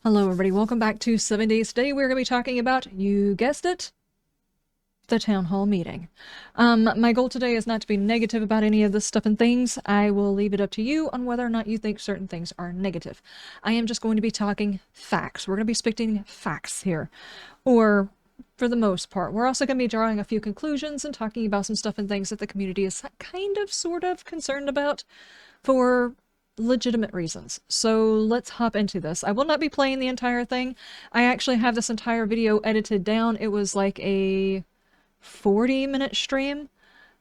Hello everybody, welcome back to 7 Days. Today we're going to be talking about, you guessed it, the town hall meeting. My goal today is not to be negative about any of this stuff and things. I will leave it up to you on whether or not you think certain things are negative. I am just going to be talking facts. We're going to be spitting facts here. Or, for the most part. We're also going to be drawing a few conclusions and talking about some stuff and things that the community is kind of, sort of concerned about for legitimate reasons. So let's hop into this. I will not be playing the entire thing. I actually have this entire video edited down. It was like a 40-minute stream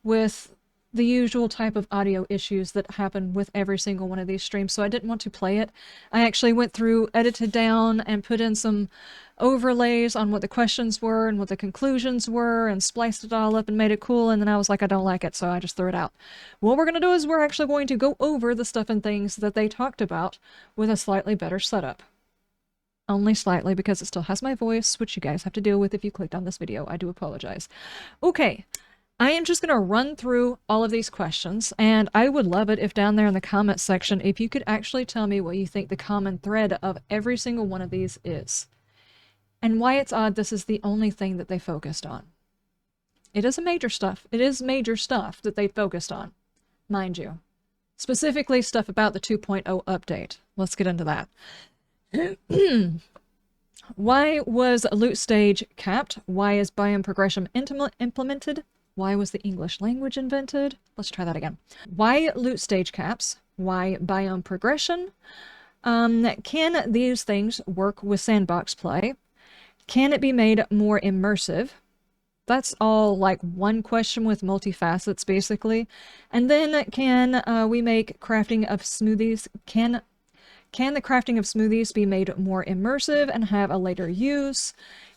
with the usual type of audio issues that happen with every single one of these streams, so I didn't want to play it. I actually went through, edited down, and put in some overlays on what the questions were and what the conclusions were, and spliced it all up and made it cool, and then I was like, I don't like it, so I just threw it out. What we're going to do is we're actually going to go over the stuff and things that they talked about with a slightly better setup. Only slightly, because it still has my voice, which you guys have to deal with if you clicked on this video. I do apologize. Okay. I am just going to run through all of these questions, and I would love it if down there in the comment section, if you could actually tell me what you think the common thread of every single one of these is. And why it's odd this is the only thing that they focused on. It is major stuff that they focused on, mind you. Specifically stuff about the 2.0 update. Let's get into that. Why was loot stage capped? Why is biome progression implemented? Why was the English language invented? Let's try that again. Why loot stage caps? Why biome progression? Can these things work with sandbox play? Can it be made more immersive? That's all like one question with multifacets, basically. And then can we make crafting of smoothies? Can the crafting of smoothies be made more immersive and have a later use?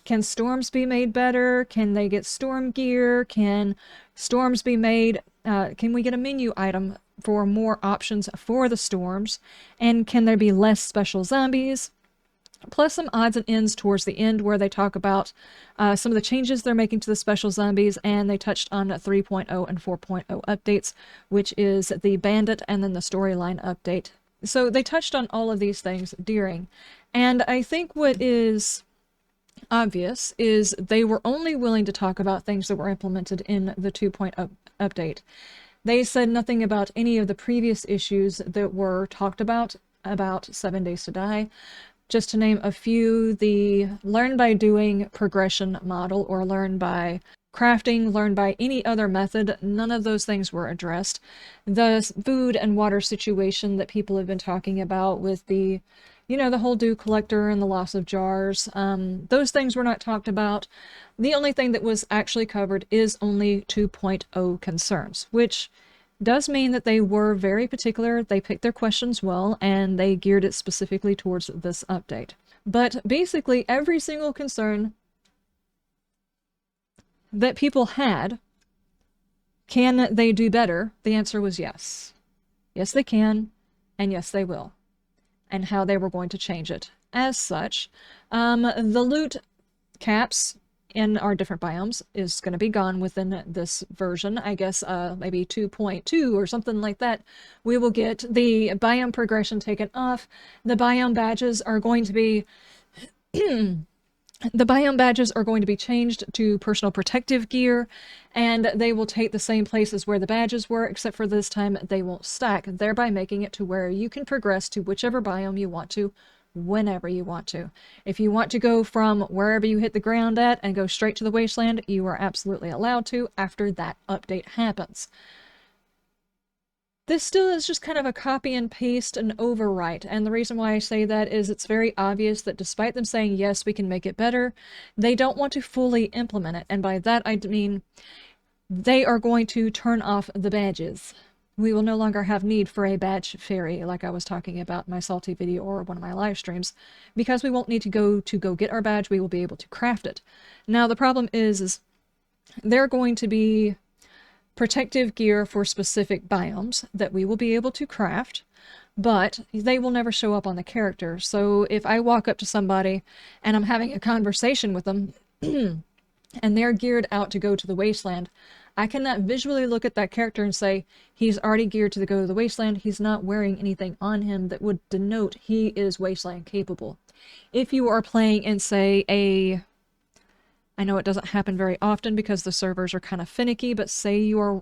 Can storms be made better? Can they get storm gear? Can storms be made? Can we get a menu item for more options for the storms? And can there be less special zombies? Plus some odds and ends towards the end where they talk about some of the changes they're making to the special zombies, and they touched on 3.0 and 4.0 updates, which is the bandit and then the storyline update. So they touched on all of these things during, and I think what is obvious is they were only willing to talk about things that were implemented in the 2.0 update. They said nothing about any of the previous issues that were talked about 7 Days to Die. Just to name a few, the learn by doing progression model, or learn by crafting, learn by any other method, none of those things were addressed. The food and water situation that people have been talking about with the, the whole dew collector and the loss of jars, those things were not talked about. The only thing that was actually covered is only 2.0 concerns, which does mean that they were very particular. They picked their questions well, and they geared it specifically towards this update. But basically, every single concern that people had, can they do better? The answer was yes. Yes, they can, and yes, they will. And how they were going to change it. As such, the loot caps in our different biomes is going to be gone within this version. I guess maybe 2.2 or something like that. We will get the biome progression taken off. The biome badges are going to be the biome badges are going to be changed to personal protective gear, and they will take the same places where the badges were, except for this time they won't stack, thereby making it to where you can progress to whichever biome you want to, whenever you want to. If you want to go from wherever you hit the ground at and go straight to the wasteland, you are absolutely allowed to after that update happens. This still is just kind of a copy and paste and overwrite, and the reason why I say that is it's very obvious that despite them saying, yes, we can make it better, they don't want to fully implement it, and by that I mean they are going to turn off the badges. We will no longer have need for a badge fairy, like I was talking about in my Salty video or one of my live streams, because we won't need to go get our badge. We will be able to craft it. Now, the problem is they're going to be protective gear for specific biomes that we will be able to craft, but they will never show up on the character. So if I walk up to somebody and I'm having a conversation with them and they're geared out to go to the wasteland, I cannot visually look at that character and say, he's already geared to go to the wasteland, he's not wearing anything on him that would denote he is wasteland capable. If you are playing in, say, I know it doesn't happen very often because the servers are kind of finicky, but say you are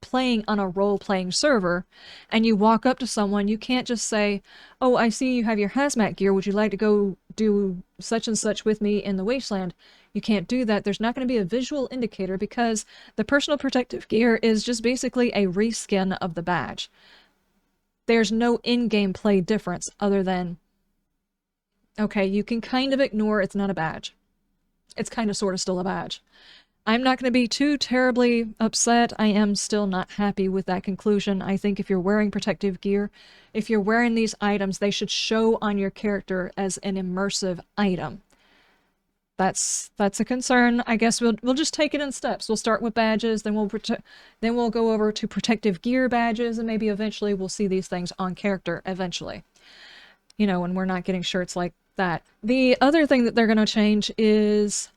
playing on a role-playing server and you walk up to someone, you can't just say, oh, I see you have your hazmat gear, would you like to go do such and such with me in the wasteland? You can't do that. There's not going to be a visual indicator because the personal protective gear is just basically a reskin of the badge. There's no in-game play difference other than, okay, you can kind of ignore it's not a badge. It's kind of sort of still a badge. I'm not going to be too terribly upset. I am still not happy with that conclusion. I think if you're wearing protective gear, if you're wearing these items, they should show on your character as an immersive item. That's a concern. I guess we'll just take it in steps. We'll start with badges, then we'll go over to protective gear badges, and maybe eventually we'll see these things on character eventually. You know, when we're not getting shirts like that. The other thing that they're going to change is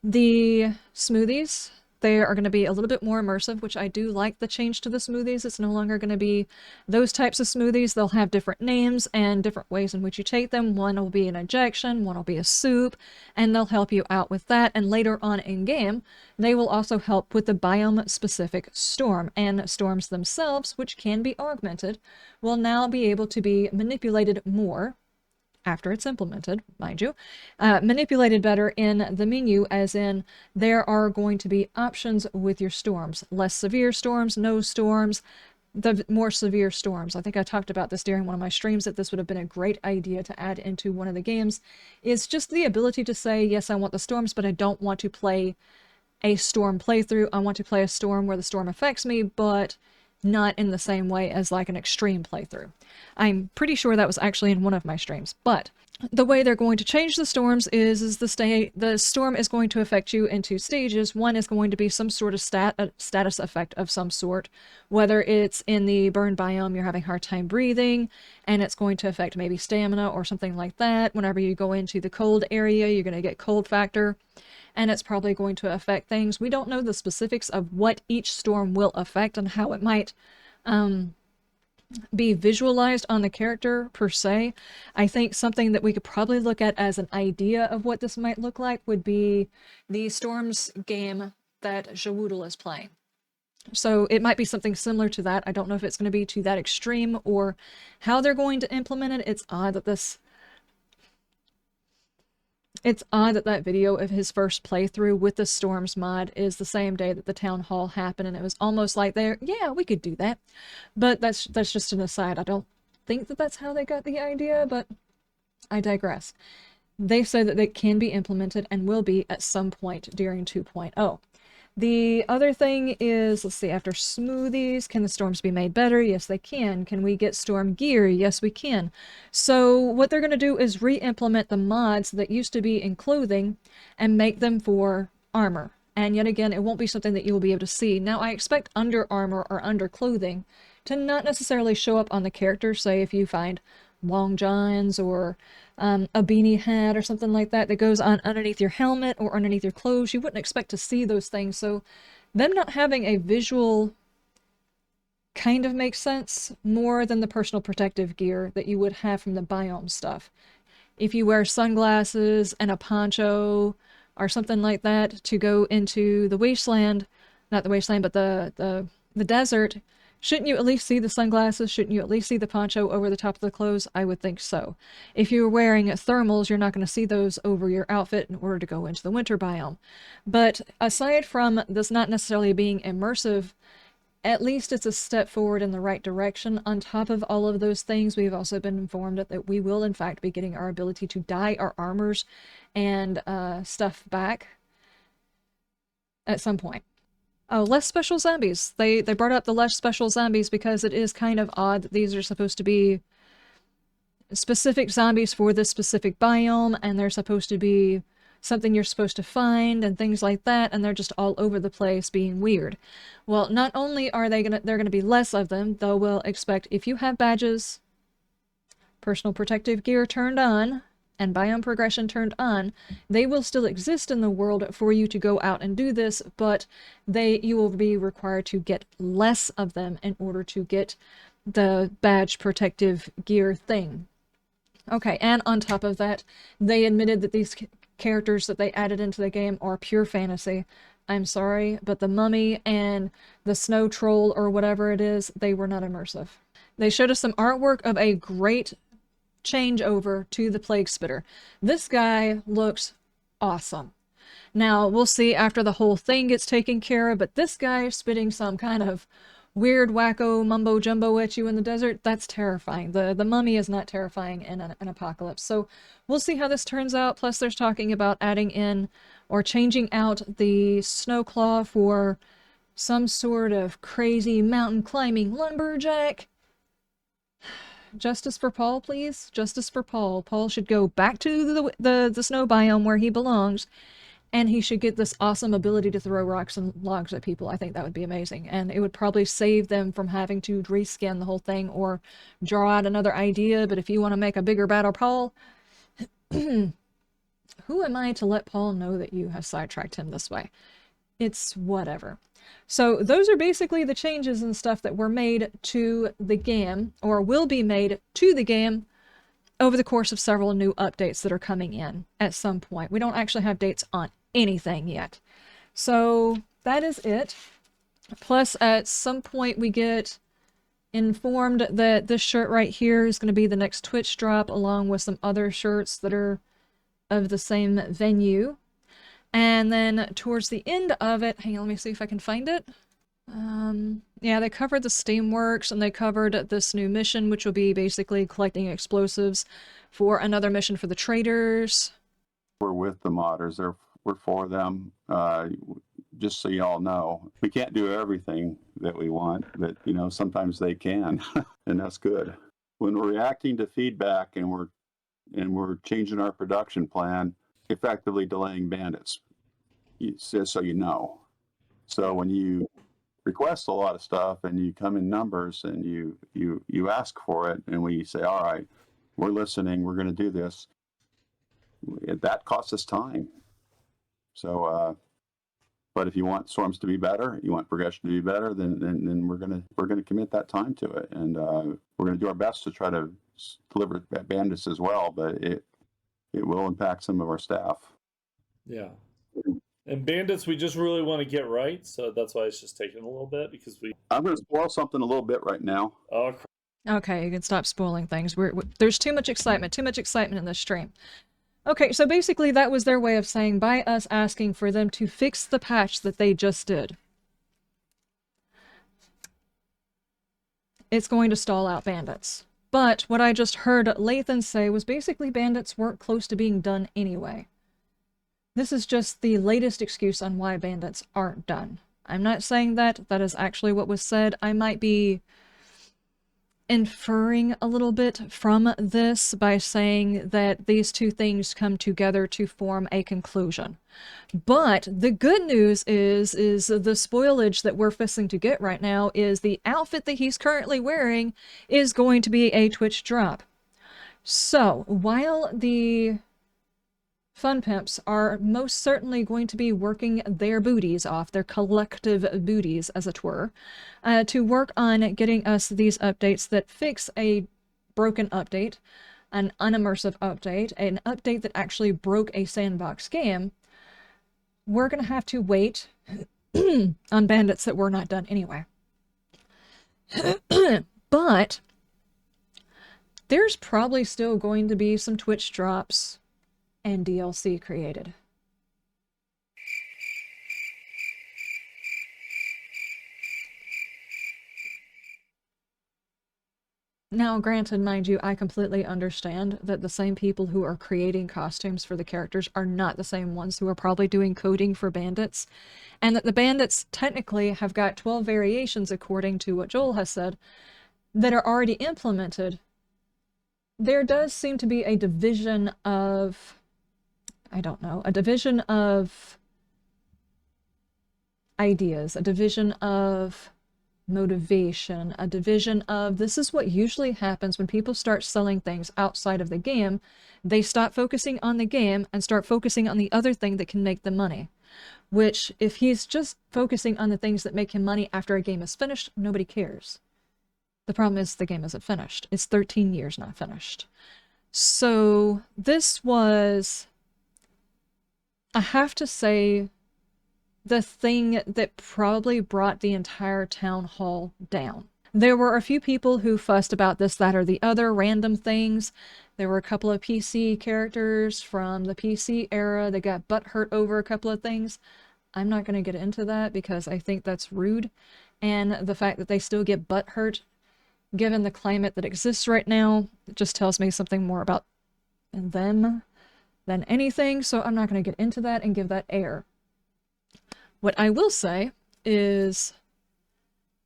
the smoothies. They are going to be a little bit more immersive, which I do like the change to the smoothies. It's no longer going to be those types of smoothies. They'll have different names and different ways in which you take them. One will be an injection, one will be a soup, and they'll help you out with that. And later on in game, they will also help with the biome-specific storm. And storms themselves, which can be augmented, will now be able to be manipulated more after it's implemented, mind you, manipulated better in the menu, as in there are going to be options with your storms. Less severe storms, no storms, the more severe storms. I think I talked about this during one of my streams, that this would have been a great idea to add into one of the games, is just the ability to say, yes, I want the storms, but I don't want to play a storm playthrough. I want to play a storm where the storm affects me, but not in the same way as like an extreme playthrough. I'm pretty sure that was actually in one of my streams, but the way they're going to change the storms is the storm is going to affect you in two stages. One is going to be some sort of status effect of some sort, whether it's in the burn biome, you're having a hard time breathing, and it's going to affect maybe stamina or something like that. Whenever you go into the cold area, you're going to get cold factor, and it's probably going to affect things. We don't know the specifics of what each storm will affect and how it might be visualized on the character per se. I think something that we could probably look at as an idea of what this might look like would be the Storms game that Jawoodle is playing. So it might be something similar to that. I don't know if it's going to be to that extreme or how they're going to implement it. It's odd that that video of his first playthrough with the Storms mod is the same day that the town hall happened, and it was almost like yeah, we could do that. But that's just an aside. I don't think that that's how they got the idea, but I digress. They say that they can be implemented and will be at some point during 2.0. The other thing is, let's see, after smoothies, can the storms be made better? Yes, they can. Can we get storm gear? Yes, we can. So what they're going to do is re-implement the mods that used to be in clothing and make them for armor. And yet again, it won't be something that you will be able to see. Now, I expect under armor or under clothing to not necessarily show up on the character. Say if you find long johns or a beanie hat or something like that that goes on underneath your helmet or underneath your clothes, you wouldn't expect to see those things. So them not having a visual kind of makes sense more than the personal protective gear that you would have from the biome stuff. If you wear sunglasses and a poncho or something like that to go into the wasteland, not the wasteland, but the desert, shouldn't you at least see the sunglasses? Shouldn't you at least see the poncho over the top of the clothes? I would think so. If you're wearing thermals, you're not going to see those over your outfit in order to go into the winter biome. But aside from this not necessarily being immersive, at least it's a step forward in the right direction. On top of all of those things, we've also been informed that we will in fact be getting our ability to dye our armors and stuff back at some point. Oh, less special zombies. They brought up the less special zombies because it is kind of odd that these are supposed to be specific zombies for this specific biome, and they're supposed to be something you're supposed to find and things like that, and they're just all over the place being weird. Well, not only are they're gonna be less of them, though we'll expect if you have badges, personal protective gear turned on, and biome progression turned on, they will still exist in the world for you to go out and do this, but you will be required to get less of them in order to get the badge protective gear thing. Okay, and on top of that, they admitted that these characters that they added into the game are pure fantasy. I'm sorry, but the mummy and the snow troll or whatever it is, they were not immersive. They showed us some artwork of a great changeover to the Plague Spitter. This guy looks awesome. Now, we'll see after the whole thing gets taken care of, but this guy spitting some kind of weird wacko mumbo jumbo at you in the desert, that's terrifying. The mummy is not terrifying in an apocalypse. So we'll see how this turns out. Plus there's talking about adding in or changing out the snowclaw for some sort of crazy mountain climbing lumberjack. Justice for Paul, please. Justice for Paul. Paul should go back to the snow biome where he belongs, and he should get this awesome ability to throw rocks and logs at people. I think that would be amazing. And it would probably save them from having to reskin the whole thing or draw out another idea. But if you want to make a bigger battle, Paul, who am I to let Paul know that you have sidetracked him this way? It's whatever. So those are basically the changes and stuff that were made to the game, or will be made to the game, over the course of several new updates that are coming in at some point. We don't actually have dates on anything yet. So that is it. Plus, at some point we get informed that this shirt right here is going to be the next Twitch drop, along with some other shirts that are of the same venue. And then towards the end of it, hang on, let me see if I can find it. Yeah, they covered the Steamworks, and they covered this new mission, which will be basically collecting explosives for another mission for the traders. We're with the modders. We're for them. Just so you all know, we can't do everything that we want, but you know, sometimes they can, and that's good. When we're reacting to feedback and we're changing our production plan, effectively delaying bandits, so you know. So when you request a lot of stuff and you come in numbers and you ask for it, and we say, all right, we're listening, we're going to do this, that costs us time. So but if you want storms to be better, you want progression to be better, then we're gonna commit that time to it, and we're gonna do our best to try to deliver bandits as well, but it will impact some of our staff. Yeah. And bandits, we just really want to get right, so that's why it's just taking a little bit, because I'm going to spoil something a little bit right now. Oh, okay, you can stop spoiling things. There's too much excitement in this stream. Okay, so basically that was their way of saying, by us asking for them to fix the patch that they just did, it's going to stall out bandits. But what I just heard Lathan say was basically bandits weren't close to being done anyway. This is just the latest excuse on why bandits aren't done. I'm not saying that. That is actually what was said. I might be inferring a little bit from this by saying that these two things come together to form a conclusion. But the good news is the spoilage that we're fixing to get right now is the outfit that he's currently wearing is going to be a Twitch drop. So, while the Fun Pimps are most certainly going to be working their booties off, their collective booties, as it were, to work on getting us these updates that fix a broken update, an unimmersive update, an update that actually broke a sandbox game. We're going to have to wait on bandits that were not done anyway. But there's probably still going to be some Twitch drops and DLC created. Now, granted, mind you, I completely understand that the same people who are creating costumes for the characters are not the same ones who are probably doing coding for bandits, and that the bandits technically have got 12 variations, according to what Joel has said, that are already implemented. There does seem to be a division of, I don't know, a division of ideas, a division of motivation, a division of, this is what usually happens when people start selling things outside of the game. They stop focusing on the game and start focusing on the other thing that can make them money. Which, if he's just focusing on the things that make him money after a game is finished, nobody cares. The problem is the game isn't finished. It's 13 years not finished. So this was, I have to say, the thing that probably brought the entire town hall down. There were a few people who fussed about this, that, or the other random things. There were a couple of PC characters from the PC era that got butthurt over a couple of things. I'm not going to get into that because I think that's rude. And the fact that they still get butthurt, given the climate that exists right now, it just tells me something more about them than anything. So I'm not going to get into that and give that air. What I will say is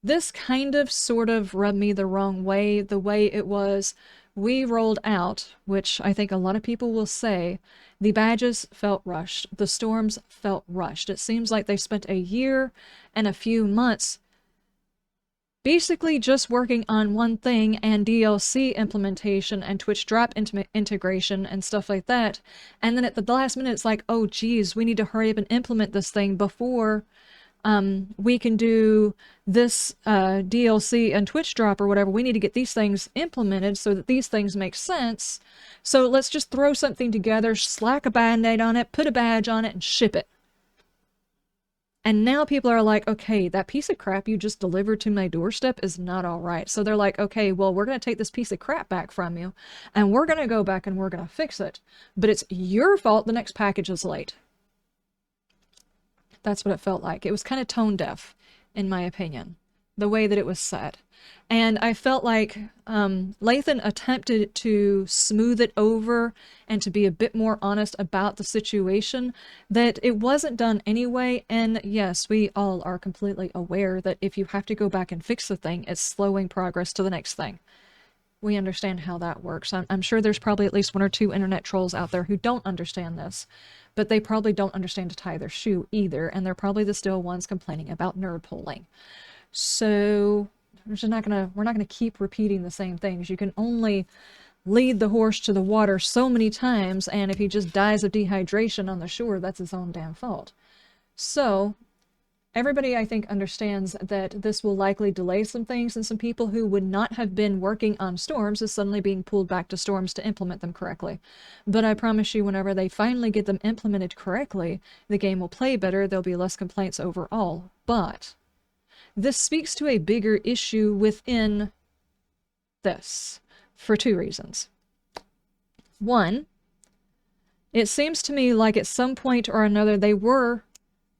this kind of sort of rubbed me the wrong way, the way it was we rolled out, which I think a lot of people will say, the badges felt rushed. The storms felt rushed. It seems like they spent a year and a few months basically just working on one thing and DLC implementation and Twitch drop integration and stuff like that. And then at the last minute, it's like, oh, geez, we need to hurry up and implement this thing before we can do this DLC and Twitch drop or whatever. We need to get these things implemented so that these things make sense. So let's just throw something together, slack a band-aid on it, put a badge on it, and ship it. And now people are like, okay, that piece of crap you just delivered to my doorstep is not all right. So they're like, okay, well, we're going to take this piece of crap back from you, and we're going to go back and we're going to fix it. But it's your fault the next package is late. That's what it felt like. It was kind of tone deaf, in my opinion, the way that it was said. And I felt like Lathan attempted to smooth it over and to be a bit more honest about the situation, that it wasn't done anyway. And yes, we all are completely aware that if you have to go back and fix the thing, it's slowing progress to the next thing. We understand how that works. I'm sure there's probably at least one or two internet trolls out there who don't understand this, but they probably don't understand to tie their shoe either, and they're probably the still ones complaining about nerd polling. So we're not gonna keep repeating the same things. You can only lead the horse to the water so many times, and if he just dies of dehydration on the shore, that's his own damn fault. So everybody, I think, understands that this will likely delay some things, and some people who would not have been working on storms is suddenly being pulled back to storms to implement them correctly. But I promise you, whenever they finally get them implemented correctly, the game will play better, there'll be less complaints overall. But this speaks to a bigger issue within this, for two reasons. One, it seems to me like at some point or another they were,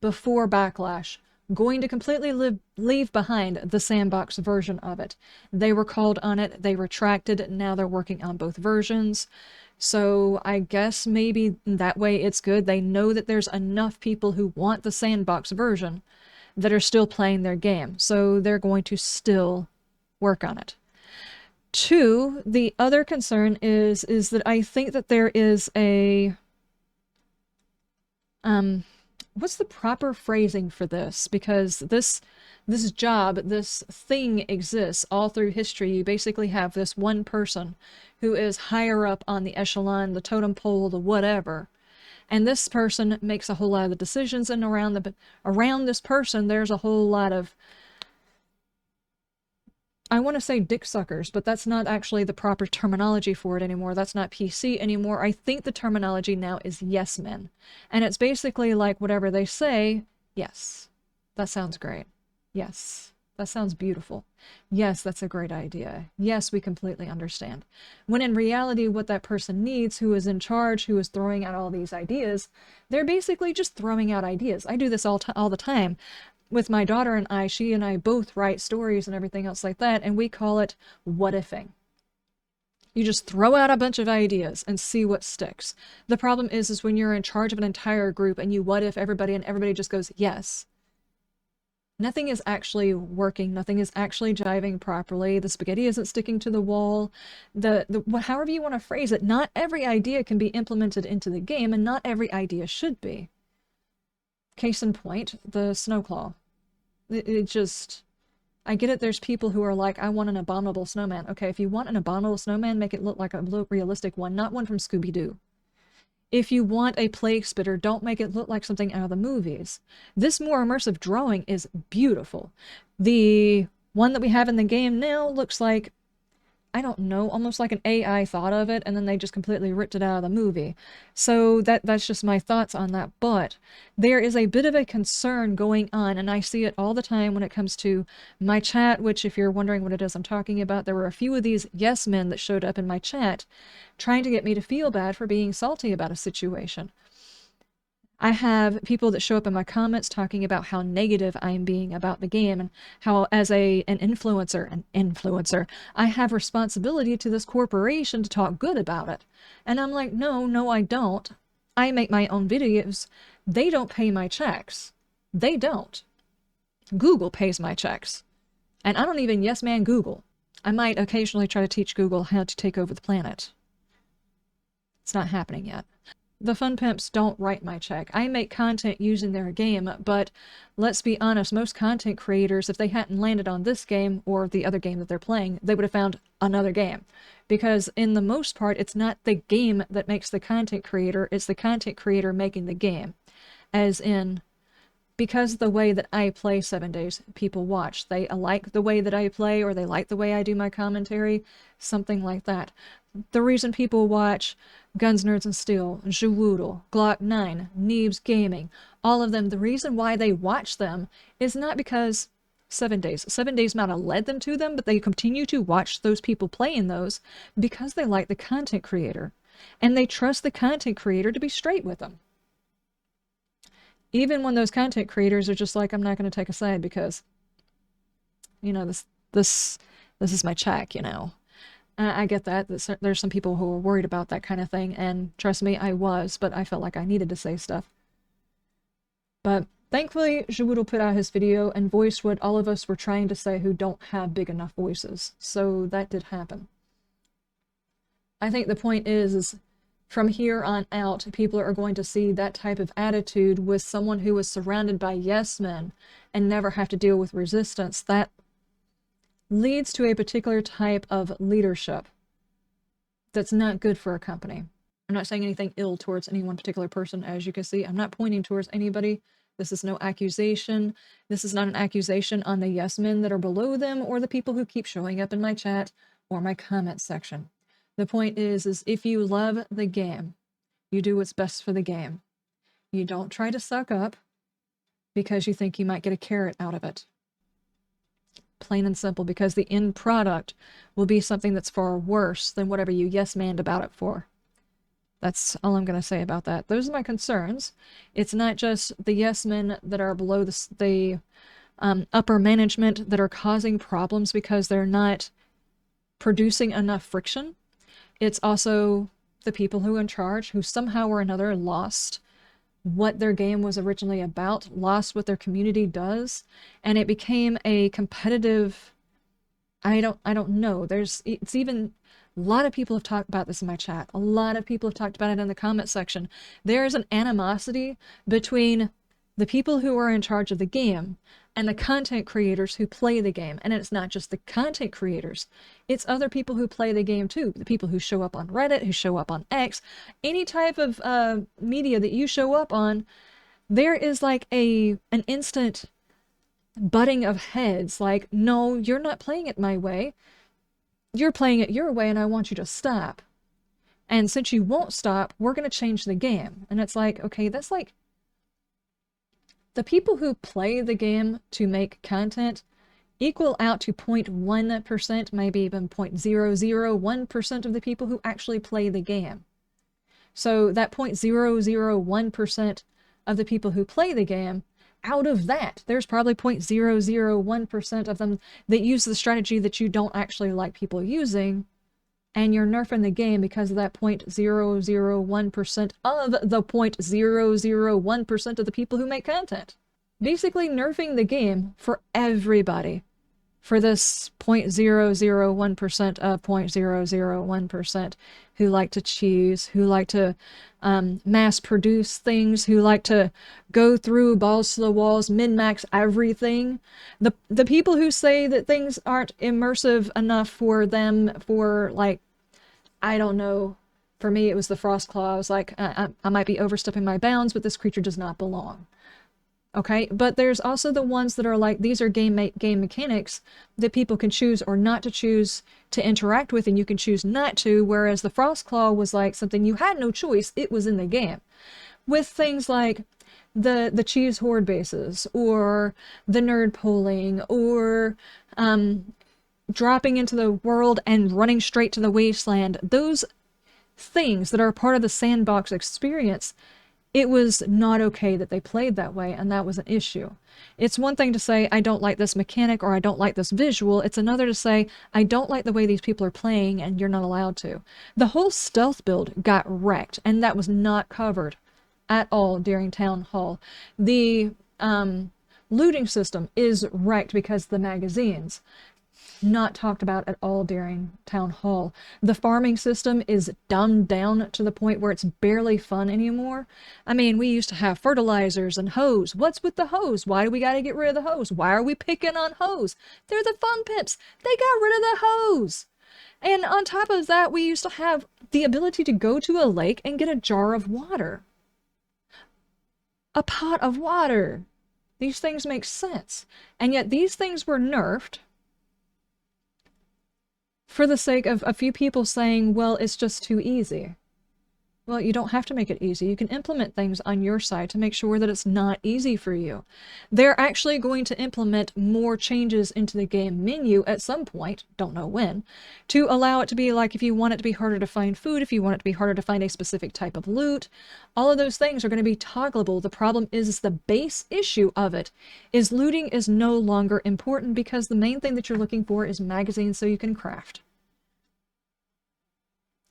before Backlash, going to completely leave behind the sandbox version of it. They were called on it, they retracted, now they're working on both versions. So I guess maybe that way it's good. They know that there's enough people who want the sandbox version that are still playing their game, so they're going to still work on it. Two, the other concern is that I think that there is a what's the proper phrasing for this? Because this job, this thing exists all through history. You basically have this one person who is higher up on the echelon, the totem pole, the whatever. And this person makes a whole lot of the decisions, and around this person there's a whole lot of, I want to say dick suckers, but that's not actually the proper terminology for it anymore. That's not PC anymore. I think the terminology now is yes men. And it's basically like whatever they say, yes, that sounds great. Yes, that sounds beautiful. Yes, that's a great idea. Yes, we completely understand. When in reality, what that person needs, who is in charge, who is throwing out all these ideas, they're basically just throwing out ideas. I do this all the time. With my daughter and I, she and I both write stories and everything else like that, and we call it what-ifing. You just throw out a bunch of ideas and see what sticks. The problem is when you're in charge of an entire group and you what-if everybody and everybody just goes, yes. Nothing is actually working. Nothing is actually jiving properly. The spaghetti isn't sticking to the wall. However you want to phrase it, not every idea can be implemented into the game, and not every idea should be. Case in point, the Snowclaw. It just, I get it, there's people who are like, I want an abominable snowman. Okay, if you want an abominable snowman, make it look like a realistic one, not one from Scooby-Doo. If you want a plague spitter, don't make it look like something out of the movies. This more immersive drawing is beautiful. The one that we have in the game now looks like I don't know, almost like an AI thought of it, and then they just completely ripped it out of the movie. So that's just my thoughts on that. But there is a bit of a concern going on, and I see it all the time when it comes to my chat, which, if you're wondering what it is I'm talking about, there were a few of these yes men that showed up in my chat trying to get me to feel bad for being salty about a situation. I have people that show up in my comments talking about how negative I am being about the game and how, as an influencer, I have responsibility to this corporation to talk good about it. And I'm like, no, I don't. I make my own videos. They don't pay my checks. They don't. Google pays my checks. And I don't even yes man Google. I might occasionally try to teach Google how to take over the planet. It's not happening yet. The fun pimps don't write my check. I make content using their game, but let's be honest, most content creators, if they hadn't landed on this game or the other game that they're playing, they would have found another game. Because in the most part, it's not the game that makes the content creator, it's the content creator making the game. As in, because the way that I play 7 Days, people watch. They like the way that I play, or they like the way I do my commentary, something like that. The reason people watch Guns, Nerds, and Steel, Jwoodle, Glock 9, Neebs Gaming, all of them, the reason why they watch them is not because 7 Days. 7 Days might have led them to them, but they continue to watch those people playing those because they like the content creator. And they trust the content creator to be straight with them. Even when those content creators are just like, I'm not going to take a side because, you know, this is my check, you know. I get that. There's some people who are worried about that kind of thing, and trust me, I was, but I felt like I needed to say stuff. But thankfully, Jwoodle put out his video and voiced what all of us were trying to say who don't have big enough voices. So that did happen. I think the point is from here on out, people are going to see that type of attitude with someone who is surrounded by yes men and never have to deal with resistance. That leads to a particular type of leadership that's not good for a company. I'm not saying anything ill towards any one particular person, as you can see. I'm not pointing towards anybody. This is no accusation. This is not an accusation on the yes men that are below them or the people who keep showing up in my chat or my comment section. The point is if you love the game, you do what's best for the game. You don't try to suck up because you think you might get a carrot out of it. Plain and simple, because the end product will be something that's far worse than whatever you yes-manned about it for. That's all I'm going to say about that. Those are my concerns. It's not just the yes men that are below the upper management that are causing problems because they're not producing enough friction. It's also the people who are in charge who somehow or another lost what their game was originally about, lost what their community does, and it became a competitive, I don't know, it's even, a lot of people have talked about this in my chat, a lot of people have talked about it in the comment section. There's an animosity between the people who are in charge of the game and the content creators who play the game. And it's not just the content creators, it's other people who play the game too. The people who show up on Reddit, who show up on X, any type of media that you show up on, there is like an instant butting of heads, like, no, you're not playing it my way. You're playing it your way and I want you to stop. And since you won't stop, we're going to change the game. And it's like, okay, that's like, the people who play the game to make content equal out to 0.1%, maybe even 0.001% of the people who actually play the game. So that 0.001% of the people who play the game, out of that, there's probably 0.001% of them that use the strategy that you don't actually like people using, and you're nerfing the game because of that 0.001% of the 0.001% of the people who make content. Basically nerfing the game for everybody for this 0.001% of 0.001% who like to cheese, who like to mass produce things, who like to go through balls to the walls, min-max everything. The people who say that things aren't immersive enough for them, for like, I don't know, for me it was the Frost Claw. I was like, I might be overstepping my bounds, but this creature does not belong. Okay, but there's also the ones that are like, these are game mechanics that people can choose or not to choose to interact with, and you can choose not to, whereas the Frostclaw was like something you had no choice, it was in the game. With things like the cheese horde bases, or the nerd polling, or dropping into the world and running straight to the wasteland, those things that are part of the sandbox experience, it was not okay that they played that way, and that was an issue. It's one thing to say, I don't like this mechanic, or I don't like this visual. It's another to say, I don't like the way these people are playing, and you're not allowed to. The whole stealth build got wrecked, and that was not covered at all during Town Hall. The looting system is wrecked because of the magazines. Not talked about at all during Town Hall. The farming system is dumbed down to the point where it's barely fun anymore. I mean, we used to have fertilizers and hoes. What's with the hoes? Why do we gotta get rid of the hoes? Why are we picking on hoes? They're the fun pimps. They got rid of the hoes. And on top of that, we used to have the ability to go to a lake and get a jar of water. A pot of water. These things make sense. And yet these things were nerfed for the sake of a few people saying, well, it's just too easy. Well, you don't have to make it easy. You can implement things on your side to make sure that it's not easy for you. They're actually going to implement more changes into the game menu at some point, don't know when, to allow it to be like, if you want it to be harder to find food, if you want it to be harder to find a specific type of loot, all of those things are going to be toggleable. The problem is the base issue of it is looting is no longer important because the main thing that you're looking for is magazines so you can craft.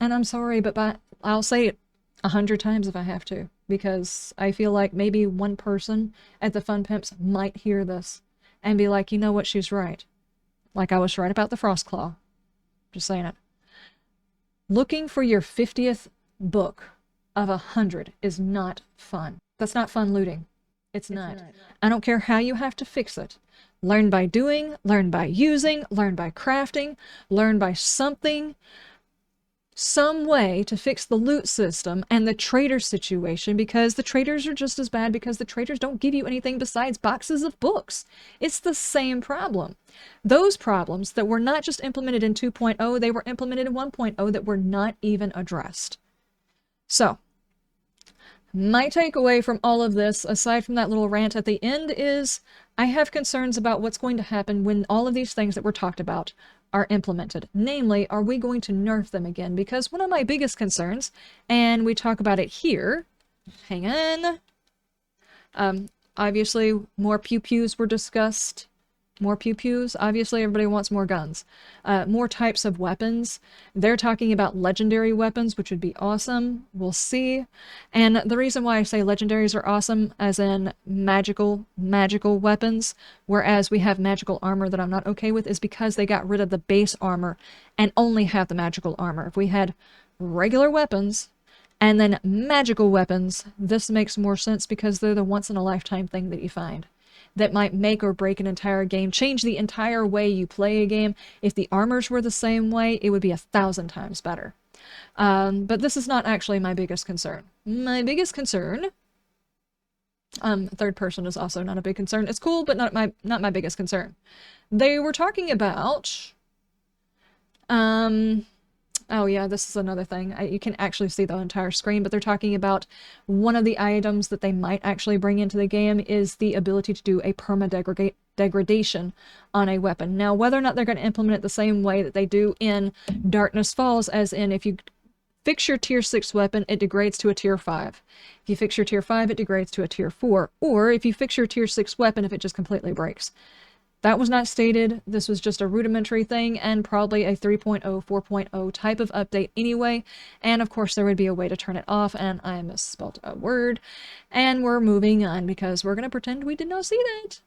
And I'm sorry, but I'll say it 100 times if I have to, because I feel like maybe one person at the Fun Pimps might hear this and be like, you know what, she's right. Like I was right about the Frostclaw. Just saying it. Looking for your 50th book of 100 is not fun. That's not fun looting. It's not. I don't care how you have to fix it. Learn by doing, learn by using, learn by crafting, learn by something, some way to fix the loot system and the trader situation, because the traders are just as bad because the traders don't give you anything besides boxes of books. It's the same problem. Those problems that were not just implemented in 2.0, they were implemented in 1.0 that were not even addressed. So, my takeaway from all of this, aside from that little rant at the end, is I have concerns about what's going to happen when all of these things that were talked about are implemented. Namely, are we going to nerf them again? Because one of my biggest concerns, and we talk about it here, hang on, obviously more pew-pews were discussed. More pew-pews. Obviously, everybody wants more guns. More types of weapons. They're talking about legendary weapons, which would be awesome. We'll see. And the reason why I say legendaries are awesome, as in magical weapons, whereas we have magical armor that I'm not okay with, is because they got rid of the base armor and only have the magical armor. If we had regular weapons and then magical weapons, this makes more sense because they're the once-in-a-lifetime thing that you find that might make or break an entire game, change the entire way you play a game. If the armors were the same way, it would be 1,000 times better. But this is not actually my biggest concern. My biggest concern, third person is also not a big concern. It's cool, but not my biggest concern. They were talking about, oh yeah, this is another thing. You can actually see the entire screen, but they're talking about one of the items that they might actually bring into the game is the ability to do a perma-degradation on a weapon. Now, whether or not they're going to implement it the same way that they do in Darkness Falls, as in if you fix your tier 6 weapon, it degrades to a tier 5. If you fix your tier 5, it degrades to a tier 4. Or if you fix your tier 6 weapon, if it just completely breaks. That was not stated. This was just a rudimentary thing and probably a 3.0, 4.0 type of update anyway. And of course there would be a way to turn it off, and I misspelled a word. And we're moving on because we're going to pretend we did not see that.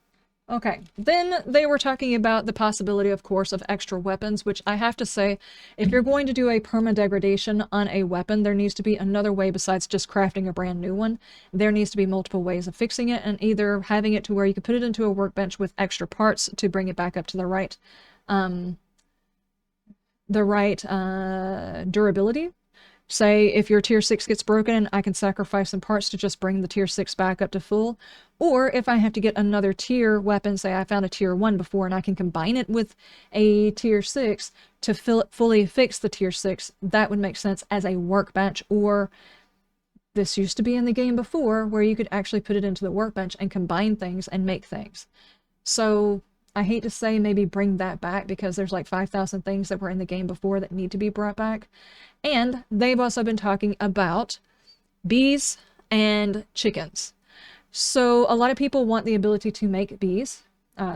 Okay, then they were talking about the possibility, of course, of extra weapons, which I have to say, if you're going to do a perma-degradation on a weapon, there needs to be another way besides just crafting a brand new one. There needs to be multiple ways of fixing it, and either having it to where you can put it into a workbench with extra parts to bring it back up to the right durability, Say if your tier 6 gets broken, I can sacrifice some parts to just bring the tier 6 back up to full. Or if I have to get another tier weapon, say I found a tier 1 before and I can combine it with a tier 6 to fully fix the tier 6, that would make sense as a workbench. Or this used to be in the game before where you could actually put it into the workbench and combine things and make things. So I hate to say maybe bring that back because there's like 5,000 things that were in the game before that need to be brought back. And they've also been talking about bees and chickens. So a lot of people want the ability to make bees,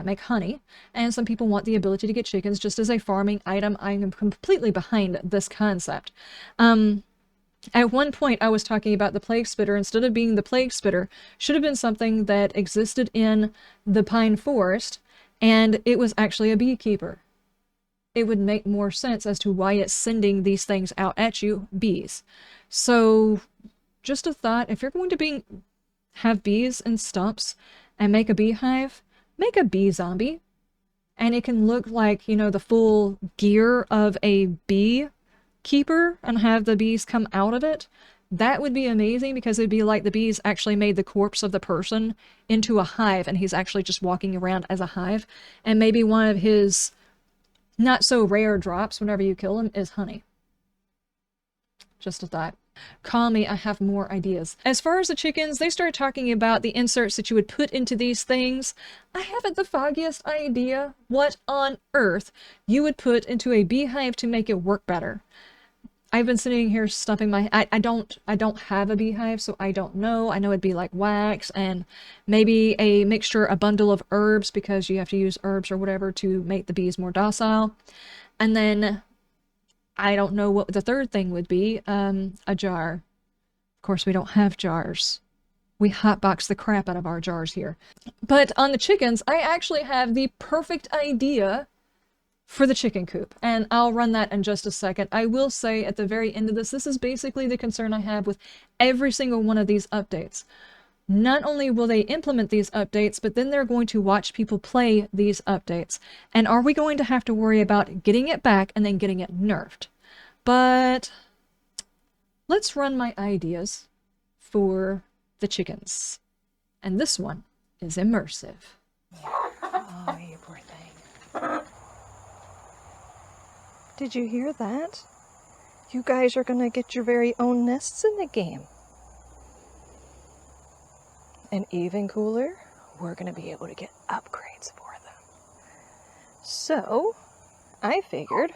make honey, and some people want the ability to get chickens just as a farming item. I am completely behind this concept. At one point, I was talking about the plague spitter. Instead of being the plague spitter, should have been something that existed in the pine forest, and it was actually a beekeeper. It would make more sense as to why it's sending these things out at you, bees. So, just a thought, if you're going to have bees and stumps and make a beehive, make a bee zombie. And it can look like, you know, the full gear of a bee keeper and have the bees come out of it. That would be amazing because it'd be like the bees actually made the corpse of the person into a hive and he's actually just walking around as a hive. And maybe one of his not so rare drops whenever you kill him is honey. Just a thought. Call me, I have more ideas. As far as the chickens, they started talking about the inserts that you would put into these things. I haven't the foggiest idea what on earth you would put into a beehive to make it work better. I've been sitting here stumping my... I don't have a beehive, so I don't know. I know it'd be like wax and maybe a mixture, a bundle of herbs, because you have to use herbs or whatever to make the bees more docile. And then I don't know what the third thing would be. A jar. Of course, we don't have jars. We hotbox the crap out of our jars here. But on the chickens, I actually have the perfect idea for the chicken coop, and I'll run that in just a second. I will say at the very end of this is basically the concern I have with every single one of these updates. Not only will they implement these updates, but then they're going to watch people play these updates. And are we going to have to worry about getting it back and then getting it nerfed? But let's run my ideas for the chickens. And this one is immersive. Oh, you poor thing. Did you hear that? You guys are gonna get your very own nests in the game. And even cooler, we're gonna be able to get upgrades for them. So, I figured,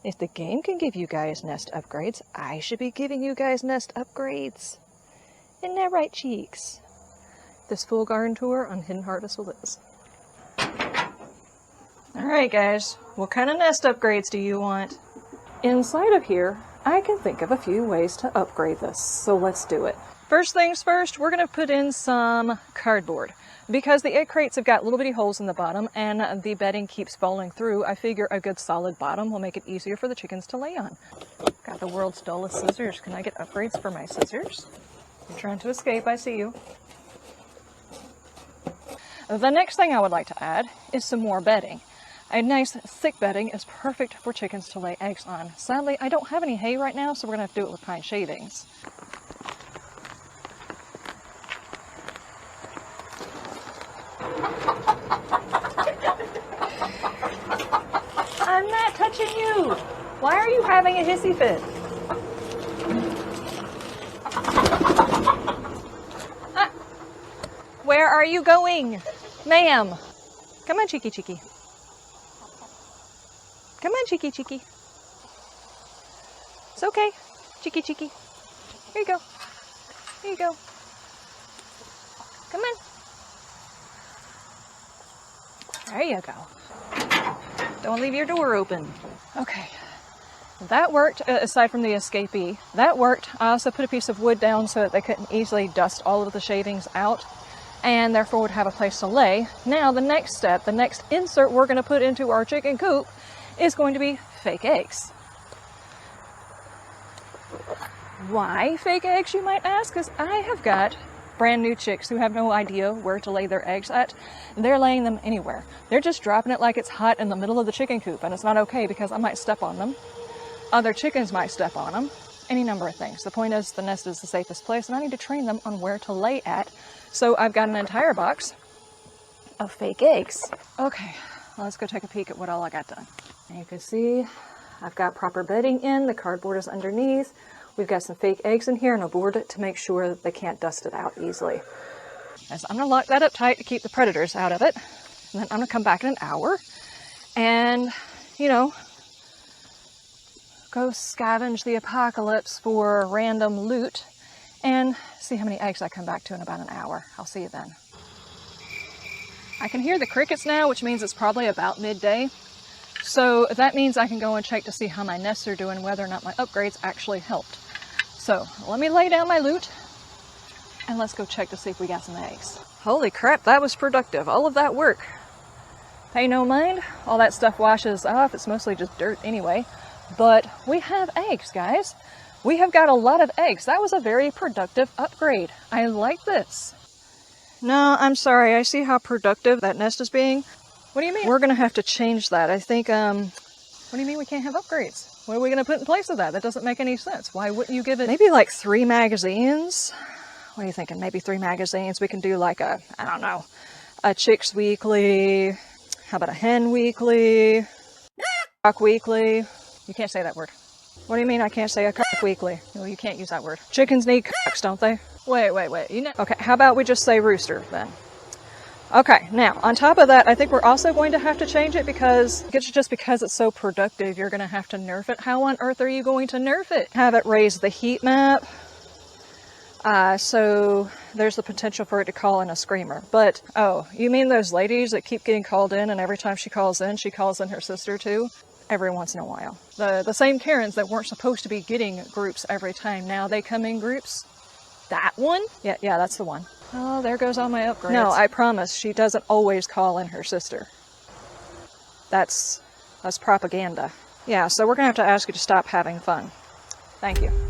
if the game can give you guys nest upgrades, I should be giving you guys nest upgrades. Isn't that right, cheeks? This full garden tour on Hidden Harvest will is. Alright guys, what kind of nest upgrades do you want? Inside of here, I can think of a few ways to upgrade this, so let's do it. First things first, we're going to put in some cardboard. Because the egg crates have got little bitty holes in the bottom and the bedding keeps falling through, I figure a good solid bottom will make it easier for the chickens to lay on. Got the world's dullest scissors. Can I get upgrades for my scissors? You're trying to escape, I see you. The next thing I would like to add is some more bedding. A nice thick bedding is perfect for chickens to lay eggs on. Sadly, I don't have any hay right now, so we're going to have to do it with pine shavings. I'm not touching you! Why are you having a hissy fit? Where are you going? Ma'am! Come on, cheeky cheeky. Come on, cheeky cheeky. It's okay. Cheeky cheeky. Here you go. Here you go. Come on. There you go. Don't leave your door open. Okay. That worked, aside from the escapee. That worked. I also put a piece of wood down so that they couldn't easily dust all of the shavings out, and therefore would have a place to lay. Now, the next step, the next insert we're going to put into our chicken coop is going to be fake eggs. Why fake eggs, you might ask? Because I have got brand new chicks who have no idea where to lay their eggs at. They're laying them anywhere. They're just dropping it like it's hot in the middle of the chicken coop, and it's not okay because I might step on them. Other chickens might step on them. any number of things. The point is the nest is the safest place, and I need to train them on where to lay at. So I've got an entire box of fake eggs. Okay, well, let's go take a peek at what all I got done. And you can see I've got proper bedding in, the cardboard is underneath. We've got some fake eggs in here and a board to make sure that they can't dust it out easily. So I'm gonna lock that up tight to keep the predators out of it. And then I'm gonna come back in an hour and, you know, go scavenge the apocalypse for random loot and see how many eggs I come back to in about an hour. I'll see you then. I can hear the crickets now, which means it's probably about midday. So that means I can go and check to see how my nests are doing, whether or not my upgrades actually helped. So let me lay down my loot and let's go check to see if we got some eggs. Holy crap, that was productive. All of that work. Pay no mind. All that stuff washes off. It's mostly just dirt anyway. But we have eggs, guys. We have got a lot of eggs. That was a very productive upgrade. I like this. No, I'm sorry. I see how productive that nest is being. What do you mean? We're going to have to change that. I think, what do you mean we can't have upgrades? What are we going to put in place of that? That doesn't make any sense. Why wouldn't you give it maybe like 3 magazines? What are you thinking? Maybe 3 magazines. We can do like a, I don't know, a chicks weekly. How about a hen weekly? Cock weekly. You can't say that word. What do you mean I can't say a cock weekly? Well, you can't use that word. Chickens need cocks, don't they? Wait. You know. Okay, how about we just say rooster then? Okay, now, on top of that, I think we're also going to have to change it because, just because it's so productive, you're going to have to nerf it. How on earth are you going to nerf it? Have it raise the heat map. So there's the potential for it to call in a screamer. But, oh, you mean those ladies that keep getting called in and every time she calls in her sister too? Every once in a while. The same Karens that weren't supposed to be getting groups every time, now they come in groups. That one? Yeah, that's the one. Oh, there goes all my upgrades. No, I promise, she doesn't always call in her sister. That's propaganda. Yeah, so we're gonna have to ask you to stop having fun. Thank you.